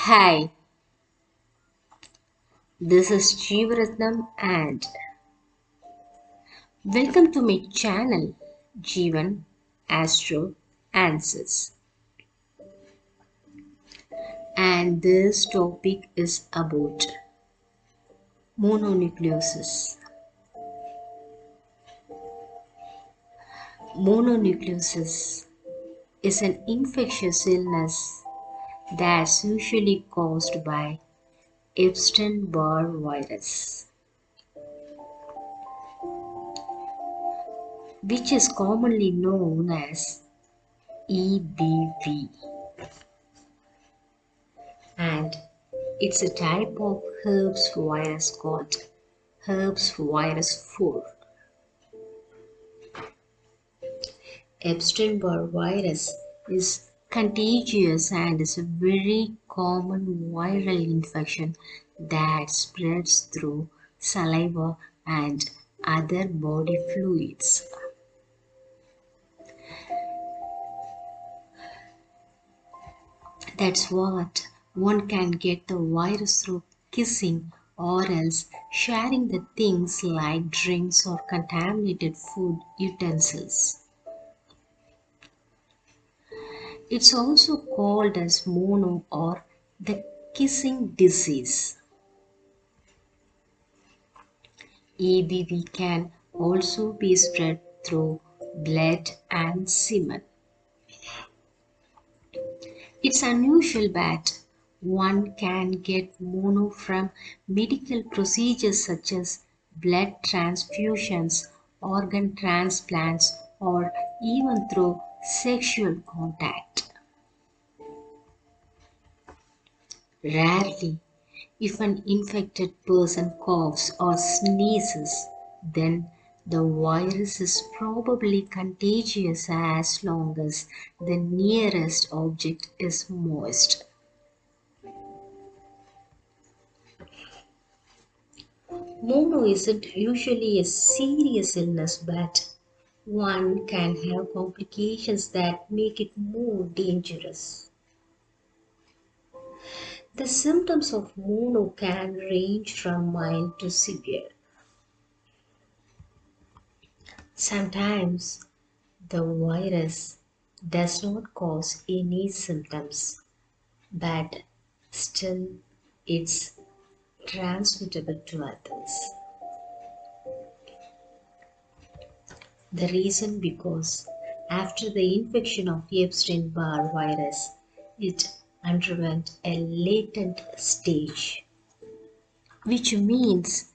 Hi, this is Jeevaratnam and welcome to my channel Jeevan Astro Answers. And this topic is about mononucleosis. Mononucleosis is an infectious illness that's usually caused by Epstein-Barr virus, which is commonly known as EBV. And it's a type of herpes virus called herpes virus 4. Epstein-Barr virus is contagious and is a very common viral infection that spreads through saliva and other body fluids. That's what one can get the virus through kissing or else sharing the things like drinks or contaminated food utensils. It's also called as mono or the kissing disease. EBV can also be spread through blood and semen. It's unusual but one can get mono from medical procedures such as blood transfusions, organ transplants, or even through sexual contact. Rarely, if an infected person coughs or sneezes, then the virus is probably contagious as long as the nearest object is moist. Mono isn't usually a serious illness, but one can have complications that make it more dangerous. The symptoms of mono can range from mild to severe. Sometimes the virus does not cause any symptoms, but still it's transmittable to others. The reason because after the infection of Epstein-Barr virus, it underwent a latent stage, which means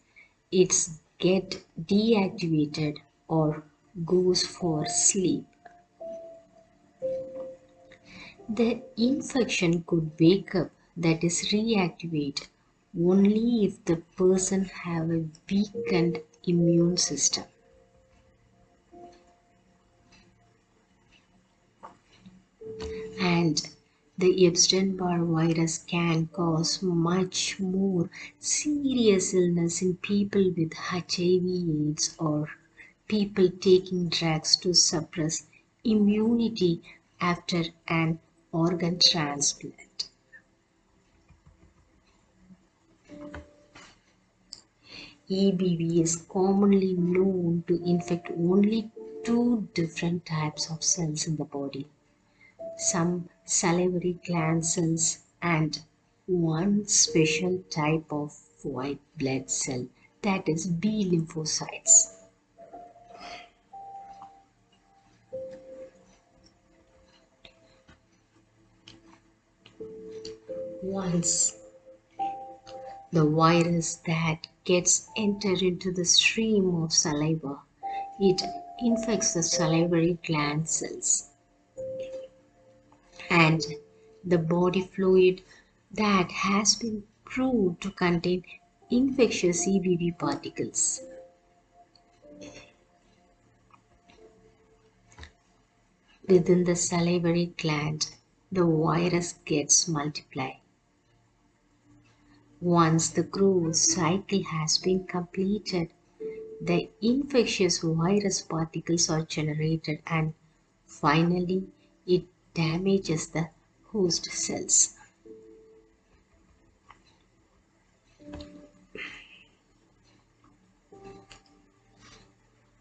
it's get deactivated or goes for sleep. The infection could wake up, that is reactivate, only if the person have a weakened immune system. And the Epstein-Barr virus can cause much more serious illness in people with HIV/AIDS or people taking drugs to suppress immunity after an organ transplant. EBV is commonly known to infect only two different types of cells in the body, some salivary gland cells and one special type of white blood cell, that is B lymphocytes. Once the virus that gets entered into the stream of saliva, it infects the salivary gland cells and the body fluid that has been proved to contain infectious EBV particles. Within the salivary gland, the virus gets multiplied. Once the growth cycle has been completed, the infectious virus particles are generated and finally it damages the host cells.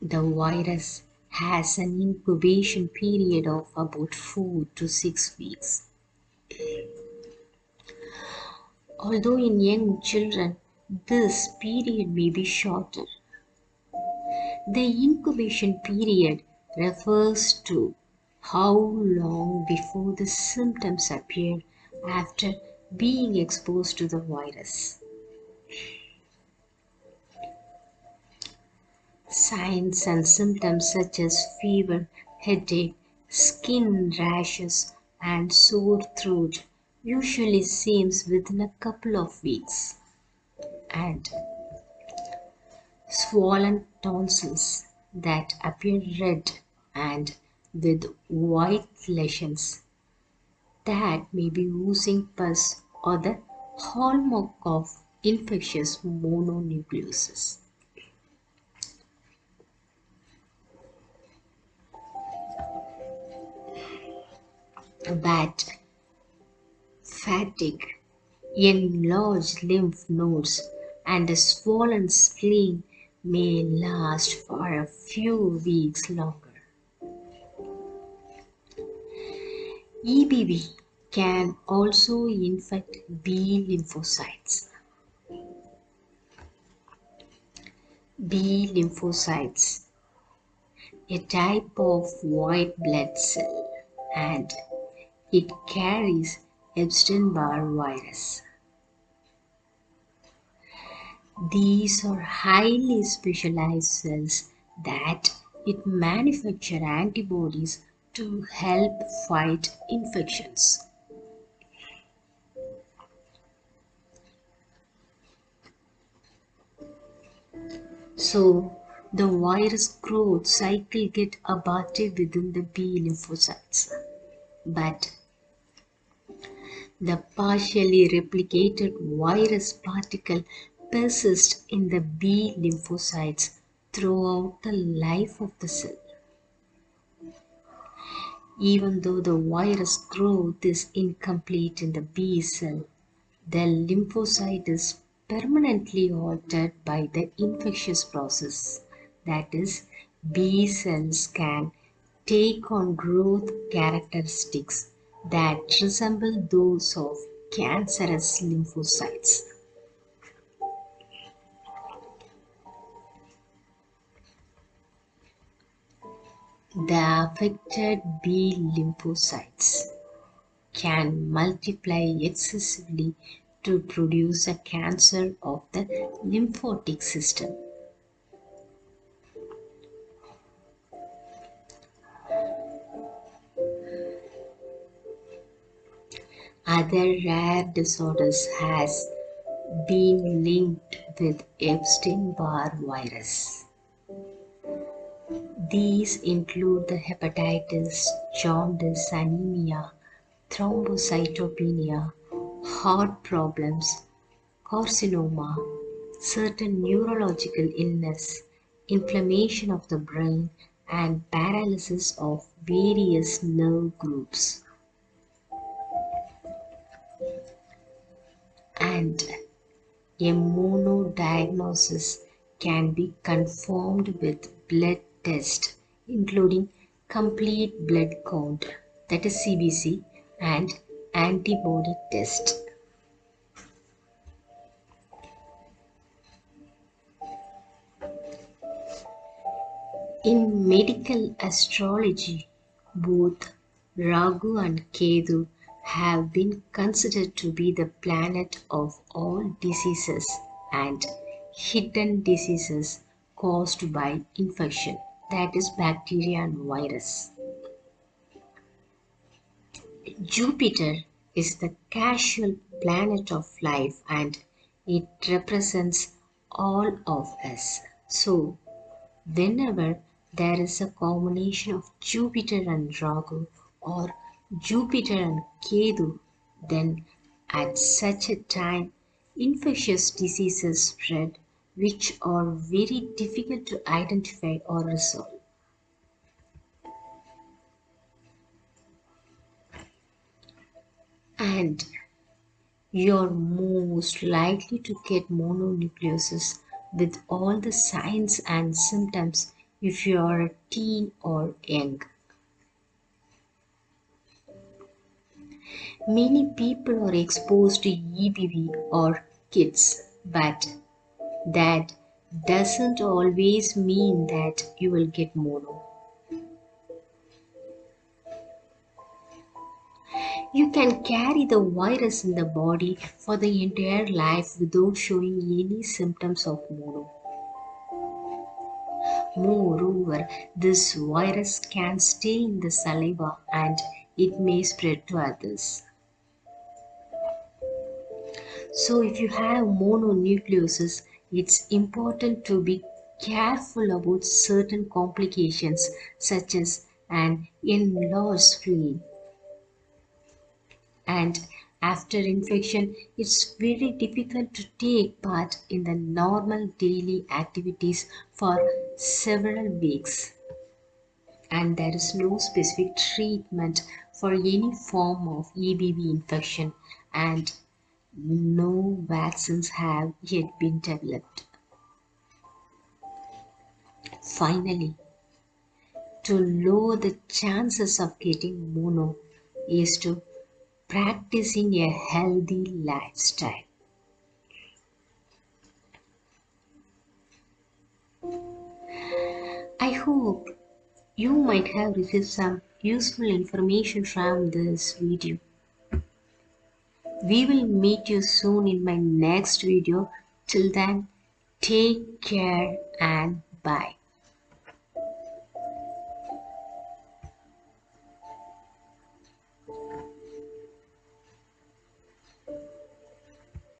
The virus has an incubation period of about 4 to 6 weeks. Although in young children, this period may be shorter. The incubation period refers to how long before the symptoms appear after being exposed to the virus. Signs and symptoms such as fever, headache, skin rashes, and sore throat usually seems within a couple of weeks. And swollen tonsils that appear red and with white lesions that may be oozing pus or the hallmark of infectious mononucleosis. Bad fatigue, enlarged lymph nodes, and a swollen spleen may last for a few weeks longer. EBV can also infect B lymphocytes. B lymphocytes, a type of white blood cell, and it carries Epstein-Barr virus. These are highly specialized cells that it manufacture antibodies to help fight infections. So the virus growth cycle get abated within the B lymphocytes. But the partially replicated virus particle persists in the B lymphocytes throughout the life of the cell. Even though the virus growth is incomplete in the B cell, the lymphocyte is permanently altered by the infectious process. That is, B cells can take on growth characteristics that resemble those of cancerous lymphocytes. The affected B lymphocytes can multiply excessively to produce a cancer of the lymphatic system. Other rare disorders has been linked with Epstein-Barr virus. These include the hepatitis, jaundice, anemia, thrombocytopenia, heart problems, carcinoma, certain neurological illness, inflammation of the brain, and paralysis of various nerve groups. And a monodiagnosis can be confirmed with blood tests, including complete blood count, that is CBC, and antibody test. In medical astrology, both Ragu and Ketu have been considered to be the planet of all diseases and hidden diseases caused by infection, that is, bacteria and virus. Jupiter is the casual planet of life and it represents all of us. So, whenever there is a combination of Jupiter and Rahu or Jupiter and Ketu, then at such a time infectious diseases spread which are very difficult to identify or resolve. And you're most likely to get mononucleosis with all the signs and symptoms if you are a teen or young. Many people are exposed to EBV or kids, but that doesn't always mean that you will get mono. You can carry the virus in the body for the entire life without showing any symptoms of mono. Moreover, this virus can stay in the saliva and it may spread to others. So, if you have mononucleosis, it's important to be careful about certain complications such as an enlarged spleen. And after infection, it's very difficult to take part in the normal daily activities for several weeks. And there is no specific treatment for any form of EBV infection, and no vaccines have yet been developed. Finally, to lower the chances of getting mono is to practicing a healthy lifestyle. I hope you might have received some useful information from this video. We will meet you soon in my next video. Till then, take care and bye.